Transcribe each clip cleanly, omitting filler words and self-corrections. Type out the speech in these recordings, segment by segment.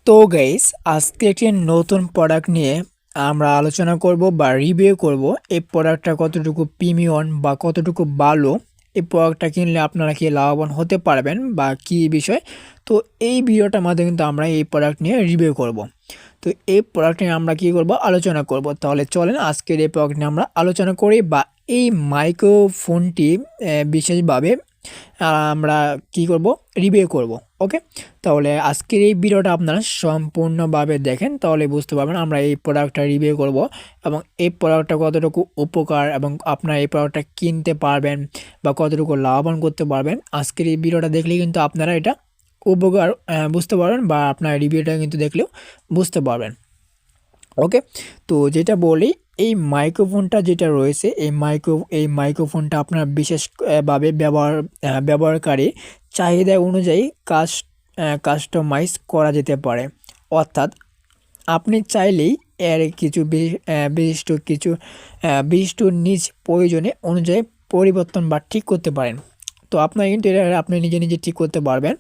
তো গাইস, আজকে একটি নতুন প্রোডাক্ট নিয়ে আমরা আলোচনা করব বা রিভিউ করব। এই প্রোডাক্টটা কতটুকু প্রিমিয়াম বা কতটুকু ভালো, এই প্রোডাক্টটা কিনলে আপনারা কি লাভবান হতে পারবেন বা কি বিষয়। তো এই ভিডিওটার মাধ্যমে কিন্তু আমরা এই প্রোডাক্ট নিয়ে রিভিউ করব। তো এই প্রোডাক্ট নিয়ে আমরা কি করব, আলোচনা করব। তাহলে চলেন আজকের এই প্রোডাক্ট নিয়ে আমরা আলোচনা করি বা এই মাইক্রোফোনটি বিশেষভাবে আমরা কি করব, রিভিউ করব। ওকে, তাহলে আজকের এই ভিডিওটা আপনারা সম্পূর্ণভাবে দেখেন, তাহলে বুঝতে পারবেন আমরা এই প্রোডাক্টটা রিভিউ করব এবং এই প্রোডাক্টটা কতটুকু উপকার এবং আপনারা এই প্রোডাক্টটা কিনতে পারবেন বা কতটুকু লাভবান করতে পারবেন। আজকের এই ভিডিওটা দেখলে কিন্তু আপনারা এটা উপকার বুঝতে পারবেন বা আপনার রিভিউটা কিন্তু দেখলেও বুঝতে পারবেন। ওকে, তো যেটা বলি, এই মাইক্রোফোনটা যেটা রয়েছে, এই মাইক্রোফোনটা আপনার বিশেষভাবে ব্যবহারকারী চাহিদা অনুযায়ী কাস্টমাইজ করা যেতে পারে। অর্থাৎ আপনি চাইলেই এর কিছু বিশিষ্ট নিজ প্রয়োজনে অনুযায়ী পরিবর্তন বা ঠিক করতে পারেন। তো আপনার কিন্তু এটা আপনি নিজে নিজে ঠিক করতে পারবেন।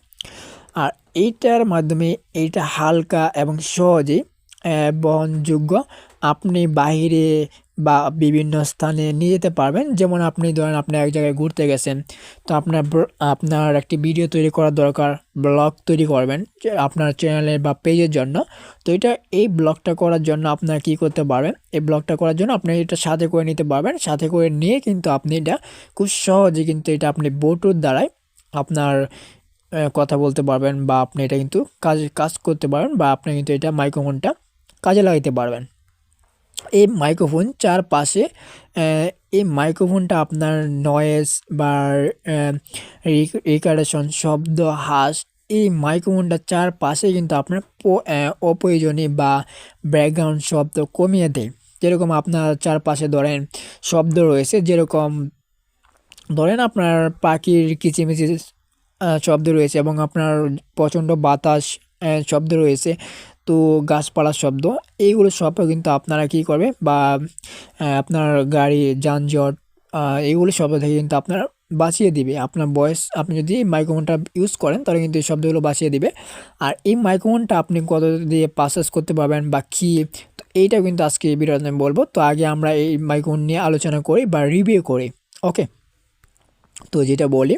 আর এইটার মাধ্যমে এইটা হালকা এবং সহজেই বহনযোগ্য। আপনি বাইরে বা বিভিন্ন স্থানে নিয়ে যেতে পারবেন। যেমন আপনি ধরেন আপনি এক জায়গায় ঘুরতে গেছেন, তো আপনার একটি ভিডিও তৈরি করা দরকার, ব্লগ তৈরি করবেন যে আপনার চ্যানেলে বা পেজের জন্য। তো এই ব্লগটা করার জন্য আপনার কি করতে পারবেন, এই ব্লগটা করার জন্য আপনি এটা সাথে করে নিতে পারবেন। সাথে করে নিয়ে কিন্তু আপনি এটা খুব সহজে কিন্তু এটা আপনি ব্লুটুথ দ্বারাই আপনার কথা বলতে পারবেন বা আপনি এটা কিন্তু কাজ করতে পারবেন বা আপনি কিন্তু এটা মাইক্রোফোনটা কাজে লাগাতে পারবেন। এই মাইক্রোফোন চারপাশে এই মাইক্রোফোনটা আপনার নয়েজ বা রিকার্ডেশন শব্দ হ্রাস, এই মাইক্রোফোনটা চারপাশে কিন্তু আপনার অপ্রয়োজনীয় বা ব্যাকগ্রাউন্ড শব্দ কমিয়ে দেয়। যেরকম আপনার চারপাশে ধরেন শব্দ রয়েছে, যেরকম ধরেন আপনার পাখির কিচিমিচি শব্দ রয়েছে এবং আপনার প্রচণ্ড বাতাস শব্দ রয়েছে, তো গাছপালার শব্দ, এইগুলো সব কিন্তু আপনারা কি করবে বা আপনার গাড়ি যানজট এইগুলো শব্দ থেকে কিন্তু আপনার বাঁচিয়ে দিবে। আপনার ভয়েস আপনি যদি মাইক্রোফোনটা ইউজ করেন তাহলে কিন্তু এই শব্দগুলো বাঁচিয়ে দিবে। আর এই মাইক্রোফোনটা আপনি কত দিয়ে পারচেস করতে পারবেন বা কী, তো এইটাও কিন্তু আজকে এই ভিডিওতে আমি বলবো। তো আগে আমরা এই মাইক্রোফোন নিয়ে আলোচনা করি বা রিভিউ করি। ওকে, তো যেটা বলি,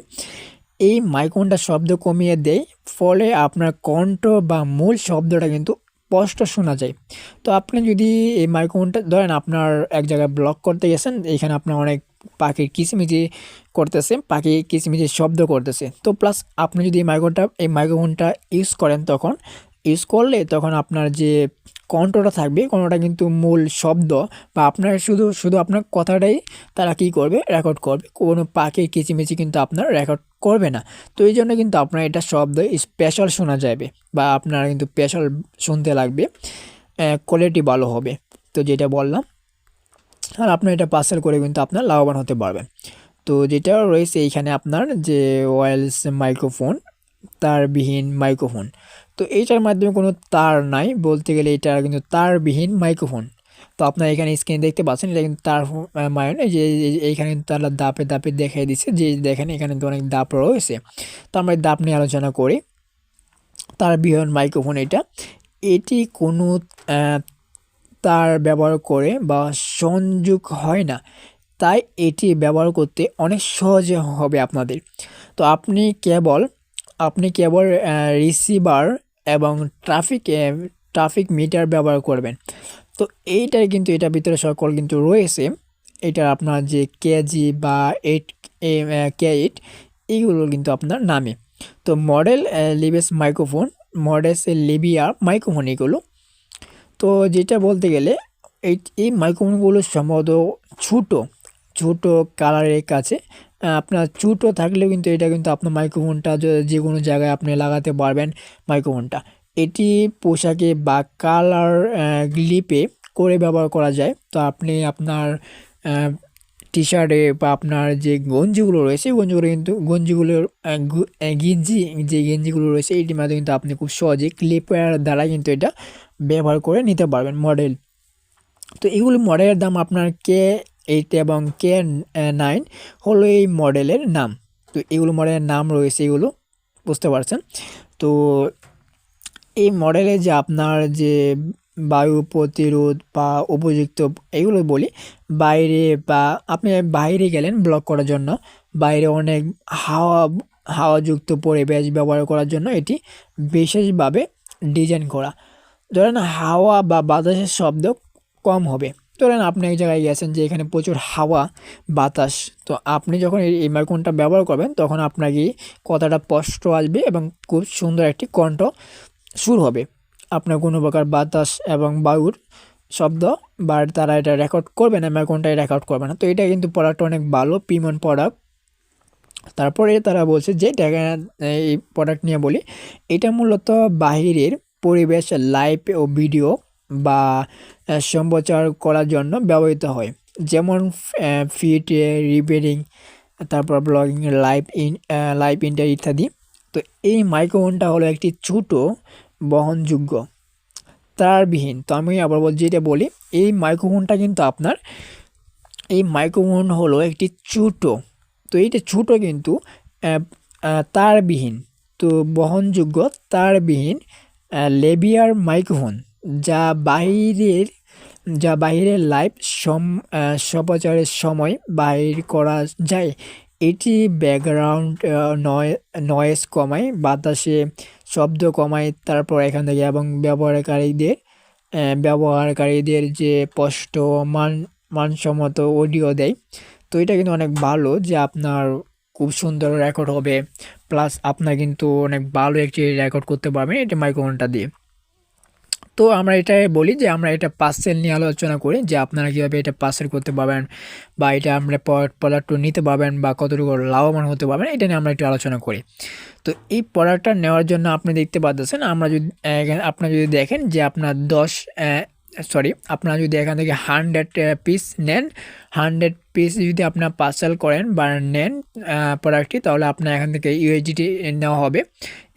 এই মাইক্রোফোনটা শব্দ কমিয়ে দেয়, ফলে আপনার কণ্ঠ বা মূল শব্দটা কিন্তু স্পষ্ট শোনা যায়। তো আপনি যদি এই মাইক্রোফোনটা ধরেন আপনার এক জায়গায় ব্লগ করতে গেছেন, এখানে আপনার অনেক পাখির পাখি কিচিমিচি শব্দ করতেছে, তো প্লাস আপনি যদি এই মাইক্রোফোনটা ইউজ করলে তখন আপনার যে কণ্ঠটা থাকবে, কণ্ঠটা কিন্তু মূল শব্দ বা আপনার শুধু শুধু আপনার কথাটাই তারা কী করবে, রেকর্ড করবে। কোনো পাখির কিচিমিচি কিন্তু আপনার রেকর্ড করবে না। তো এই জন্য কিন্তু আপনার এটা শব্দ স্পেশাল শোনা যাবে বা আপনার কিন্তু স্পেশাল শুনতে লাগবে, কোয়ালিটি ভালো হবে। তো যেটা বললাম, আর আপনার এটা পার্সেল করে কিন্তু আপনার লাভবান হতে পারবেন। তো যেটা রয়েছে এইখানে আপনার যে ওয়্যারলেস মাইক্রোফোন, তারবিহীন মাইক্রোফোন। তো এইটার মাধ্যমে কোনো তার নাই, বলতে গেলে এটা কিন্তু তারবিহীন মাইক্রোফোন। তো আপনার এখানে স্ক্রিনে দেখতে পাচ্ছেন, এটা কিন্তু তার এই যে এইখানে কিন্তু তারা দাপে দাপে দেখাই দিচ্ছে, যে দেখেন এখানে কিন্তু অনেক দাপ রয়েছে। তো আমরা এই দাপ নিয়ে আলোচনা করি। তারবিহীন মাইক্রোফোন এটি কোনো তার ব্যবহার করে বা সংযোগ হয় না, তাই এটি ব্যবহার করতে অনেক সহজে হবে আপনাদের। তো আপনি কেবল রিসিভার এবং ট্রাফিক মিটার ব্যবহার করবেন। তো এইটার কিন্তু এটার ভিতরে সকল কিন্তু রয়েছে। এটা আপনার যে কেজি বা K8 এইগুলো কিন্তু আপনার নামে। তো লিবিয়ার মাইক্রোফোন এগুলো। তো যেটা বলতে গেলে এই মাইক্রোফোনগুলো সম্ভবত ছোটো ছোটো কালারের কাছে, আপনার ছোটো থাকলেও কিন্তু এটা কিন্তু আপনার মাইক্রোফোনটা যে কোনো জায়গায় আপনি লাগাতে পারবেন। মাইক্রোফোনটা এটি পোশাকে বা কালার গ্লিপে করে ব্যবহার করা যায়। তো আপনি আপনার টি শার্টে বা আপনার যে গঞ্জিগুলো রয়েছে, গঞ্জিগুলোর গেঞ্জিগুলো রয়েছে, এইটির মাধ্যমে কিন্তু আপনি খুব সহজে ক্লিপের দ্বারা কিন্তু এটা ব্যবহার করে নিতে পারবেন মডেল। তো এগুলো মডেলের দাম আপনার K8 এবং K9 হলো এই মডেলের নাম। তো এগুলো মডেলের নাম রয়েছে, এগুলো বুঝতে পারছেন। তো এই মডেলে যে আপনার যে বায়ু প্রতিরোধ বা উপযুক্ত এগুলো বলি, বাইরে বা আপনি বাইরে গেলেন ব্লগ করার জন্য, বাইরে অনেক হাওয়া হাওয়াযুক্ত পরিবেশ ব্যবহার করার জন্য এটি বিশেষভাবে ডিজাইন করা। ধরেন হাওয়া বা বাতাসের শব্দ কম হবে। ধরেন আপনি এক জায়গায় গেছেন যে এখানে প্রচুর হাওয়া বাতাস, তো আপনি যখন এই মাইক্রোফোনটা ব্যবহার করবেন তখন আপনার কি কথাটা স্পষ্ট আসবে এবং খুব সুন্দর একটি কণ্ঠ সুর হবে। আপনার কোনো প্রকার বাতাস এবং বায়ুর শব্দ বা তারা এটা রেকর্ড করবে না, মাইক্রোফোনটাই রেকর্ড করবে না। তো এটা কিন্তু প্রোডাক্ট অনেক ভালো, প্রিমিয়াম প্রোডাক্ট। তারপরে তারা বলছে যে এই প্রোডাক্ট নিয়ে বলি, এটা মূলত বাহিরের পরিবেশ লাইভ ও ভিডিও বা সম্প্রচার করার জন্য ব্যবহৃত হয়, যেমন ফিট রিপেয়ারিং, তারপর ব্লগিং, লাইভ ইন্টার ইত্যাদি। তো এই মাইক্রোফোনটা হলো একটি ছোট বহনযোগ্য তারবিহীন, তো আমি আবার যেটা বলি, এই মাইক্রোফোনটা কিন্তু আপনার এই মাইক্রোফোন হলো একটি ছোটো, তো এইটা ছোটো কিন্তু তারবিহীন, তো বহনযোগ্য তারবিহীন লেভিয়ার মাইক্রোফোন, যা বাহিরের লাইভ সম্প্রচারের সময় বাহির করা যায়। এটি ব্যাকগ্রাউন্ড নয়েজ কমায়, বাতাসে শব্দ কমায়, তারপর এখান থেকে এবং ব্যবহারকারীদের যে স্পষ্ট মানসম্মত অডিও দেয়। তো এটা কিন্তু অনেক ভালো যে আপনার খুব সুন্দর রেকর্ড হবে, প্লাস আপনার কিন্তু অনেক ভালো একটি রেকর্ড করতে পারবেন এটা মাইক্রোফোনটা দিয়ে। তো আমরা এটাই বলি যে আমরা এটা পার্সেল নিয়ে আলোচনা করি যে আপনারা কীভাবে এটা পার্সেল করতে পারবেন বা এটা আমরা প্রোডাক্ট নিতে পারবেন বা কতটুকু লাভবান হতে পারবেন, এটা নিয়ে আমরা একটু আলোচনা করি। তো এই প্রোডাক্টটা নেওয়ার জন্য আপনি দেখতে পাচ্ছেন, আপনারা যদি দেখেন যে আপনার আপনারা যদি এখান থেকে 100 পিস নেন, 100 পিস যদি আপনার পার্সেল করেন বা নেন প্রোডাক্টটি, তাহলে আপনার এখান থেকে ইউএসডিটি নেওয়া হবে।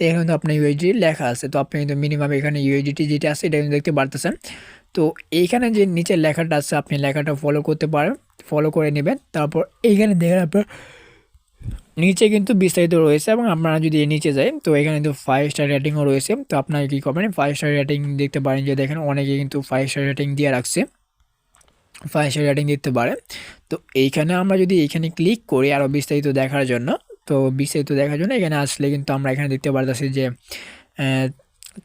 এখানে কিন্তু আপনার ইউএসডি লেখা আছে, তো আপনি কিন্তু মিনিমাম এখানে ইউএসডিটি যেটা আছে এটা কিন্তু দেখতে পারতেছেন। তো এইখানে যে নিচের লেখাটা আছে আপনি লেখাটা ফলো করতে পারেন, ফলো করে নেবেন। তারপর এইখানে দেখেন আপনার নিচে কিন্তু বিস্তারিত রয়েছে, এবং আপনারা যদি নিচে যাই তো এখানে কিন্তু 5 স্টার রেটিংও রয়েছে। তো আপনারা কী করবেন, 5 স্টার রেটিং দেখতে পারেন যে দেখেন অনেকে কিন্তু 5 স্টার রেটিং দিয়ে রাখছে, 5 স্টার রেটিং দিতে পারে। তো এইখানে আমরা যদি এইখানে ক্লিক করি আরও বিস্তারিত দেখার জন্য, তো বিস্তারিত দেখার জন্য এখানে আসলে কিন্তু আমরা এখানে দেখতে পারতেছি যে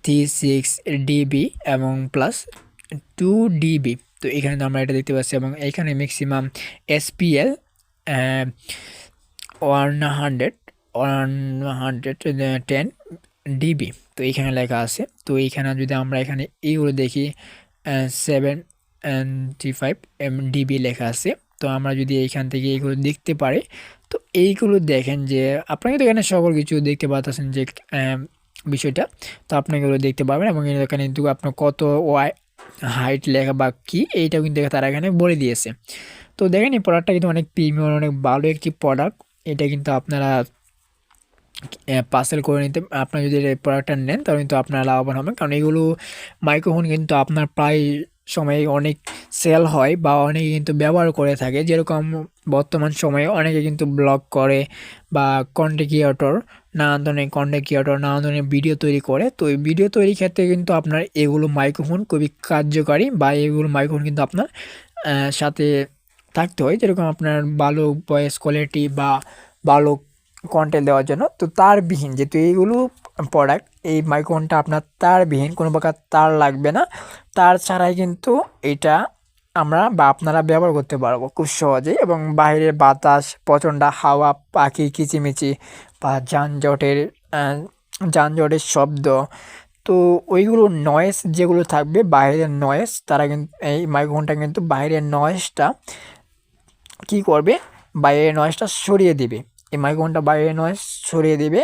36 ডিবি এবং প্লাস 2 ডিবি। তো এখানে তো আমরা এটা দেখতে পাচ্ছি, এবং এখানে ম্যাক্সিমাম এসপিএল 110 ডিবি, তো এইখানে লেখা আছে। তো এইখানে যদি আমরা এখানে এইগুলো দেখি 75 ডিবি লেখা আছে। তো আমরা যদি এইখান থেকে এইগুলো দেখতে পারি, তো এইগুলো দেখেন যে আপনাকে তো এখানে সকল কিছু দেখতে পাচ্ছেন যে বিষয়টা, তো আপনি এগুলো দেখতে পাবেন, এবং এখানে কিন্তু আপনার কত হাইট লেখা বা কী এইটাও কিন্তু তারা এখানে বলে দিয়েছে। তো দেখেন এই প্রোডাক্টটা কিন্তু অনেক প্রিমিয়াম, অনেক ভালো একটি প্রোডাক্ট। এটা কিন্তু আপনারা পার্সেল করে নিতে, আপনারা যদি এই প্রোডাক্টটা নেন তাহলে কিন্তু আপনারা লাভবান হবেন, কারণ এগুলো মাইক্রোফোন কিন্তু আপনার প্রায় সময়ে অনেক সেল হয় বা অনেকে কিন্তু ব্যবহার করে থাকে। যেরকম বর্তমান সময়ে অনেকে কিন্তু ব্লগ করে বা কন্টেন্ট ক্রিয়েটর, নানান ধরনের ভিডিও তৈরি করে। তো এই ভিডিও তৈরির ক্ষেত্রে কিন্তু আপনার এগুলো মাইক্রোফোন খুবই কার্যকারী, বা এগুলো মাইক্রোফোন কিন্তু আপনার সাথে থাকতে হয়, যেরকম আপনার ভালো ভয়েস কোয়ালিটি বা ভালো কন্টেন্ট দেওয়ার জন্য। তো তারবিহীন, যেহেতু এইগুলো প্রোডাক্ট, এই মাইক্রোফোনটা আপনার তারবিহীন, কোনো প্রকার তার লাগবে না, তার ছাড়াই কিন্তু এটা আমরা বা আপনারা ব্যবহার করতে পারবো খুব সহজেই। এবং বাইরের বাতাস, প্রচণ্ড হাওয়া, পাখি কিচিমিচি বা যানজটের শব্দ, তো ওইগুলো নয়েজ যেগুলো থাকবে বাইরের নয়েজ, তারা কিন্তু এই মাইক্রোফোনটা কিন্তু বাইরের নয়েজটা কী করবে, বাইরের নয়েজটা সরিয়ে দিবে। এই মাইক্রোফোনটা বাইরের নয়েজ সরিয়ে দিবে,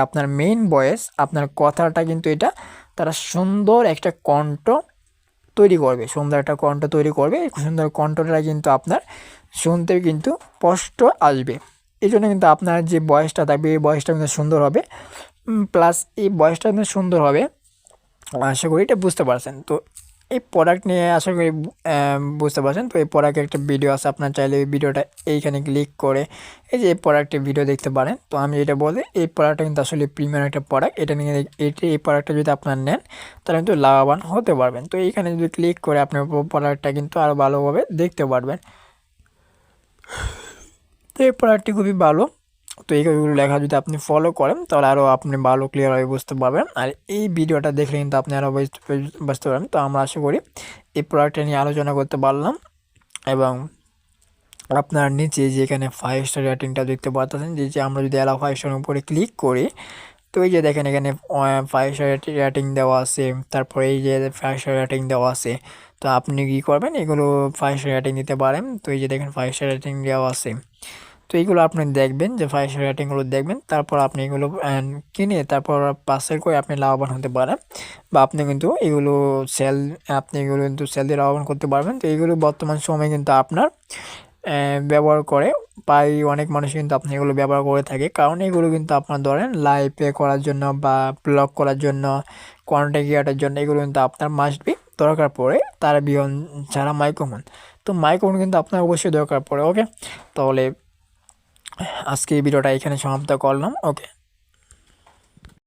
আপনার মেইন ভয়েস, আপনার কথাটা কিন্তু এটা তারা সুন্দর একটা কণ্ঠ তৈরি করবে, সুন্দর কণ্ঠটা কিন্তু আপনার শুনতে কিন্তু স্পষ্ট আসবে। এই জন্য কিন্তু আপনার যে ভয়েসটা থাকবে এই ভয়েসটা কিন্তু সুন্দর হবে, প্লাস এই ভয়েসটা কিন্তু সুন্দর হবে, আশা করি এটা বুঝতে পারছেন। তো এই প্রোডাক্ট নিয়ে আশা করি বুঝতে পারছেন। তো এই প্রোডাক্টের একটা ভিডিও আছে, আপনার চাইলে এই ভিডিওটা এইখানে ক্লিক করে এই যে এই প্রোডাক্টের ভিডিও দেখতে পারেন। তো আমি এটা বলি, এই প্রোডাক্টটা কিন্তু আসলে প্রিমিয়াম একটা প্রোডাক্ট। এটা নিয়ে এই প্রোডাক্টটা যদি আপনার নেন তাহলে কিন্তু লাভবান হতে পারবেন। তো এইখানে যদি ক্লিক করে আপনার প্রোডাক্টটা কিন্তু আরও ভালোভাবে দেখতে পারবেন। তো এই প্রোডাক্টটি খুবই ভালো। তো এইগুলো লেখা যদি আপনি ফলো করেন তাহলে আরও আপনি ভালো ক্লিয়ারভাবে বুঝতে পারবেন। আর এই ভিডিওটা দেখলে কিন্তু আপনি আরও বুঝতে পারবেন। তো আমরা আশা করি এই প্রোডাক্টটা নিয়ে আলোচনা করতে পারলাম। এবং আপনার নিচে যেখানে 5 স্টার রেটিংটা দেখতে পাচ্ছেন, যে আমরা যদি অ্যালাউ 5 স্টারের উপরে ক্লিক করি, তো এই যে দেখেন এখানে 5 স্টার রেটিং দেওয়া আছে, তারপরে এই যে 5 স্টার রেটিং দেওয়া আছে। তো আপনি কী করবেন, এগুলো 5 স্টার রেটিং দিতে পারেন। তো এই যে দেখেন 5 স্টার রেটিং দেওয়া আছে। তো এইগুলো আপনি দেখবেন যে 5 স্টার রেটিংগুলো দেখবেন, তারপর আপনি এগুলো কিনে তারপর পার্সেল করে আপনি লাভবান হতে পারেন। বা আপনি কিন্তু এগুলো এগুলো কিন্তু সেল দিয়ে লাভবান করতে পারবেন। তো এইগুলো বর্তমান সময়ে কিন্তু আপনার ব্যবহার করে প্রায় অনেক মানুষ কিন্তু আপনি এগুলো ব্যবহার করে থাকে। কারণ এগুলো কিন্তু আপনার ধরেন লাইভে করার জন্য বা ব্লগ করার জন্য, কন্টেন্ট ক্রিয়েটার জন্য এগুলো কিন্তু আপনার মাস্ট বি দরকার পড়ে। তার বিয়ন ছাড়া মাইক্রোফোন, তো মাইক্রোফোন কিন্তু আপনার অবশ্যই দরকার পড়ে। ওকে, তাহলে আজকে এই ভিডিওটা এখানে সমাপ্ত করলাম। ওকে।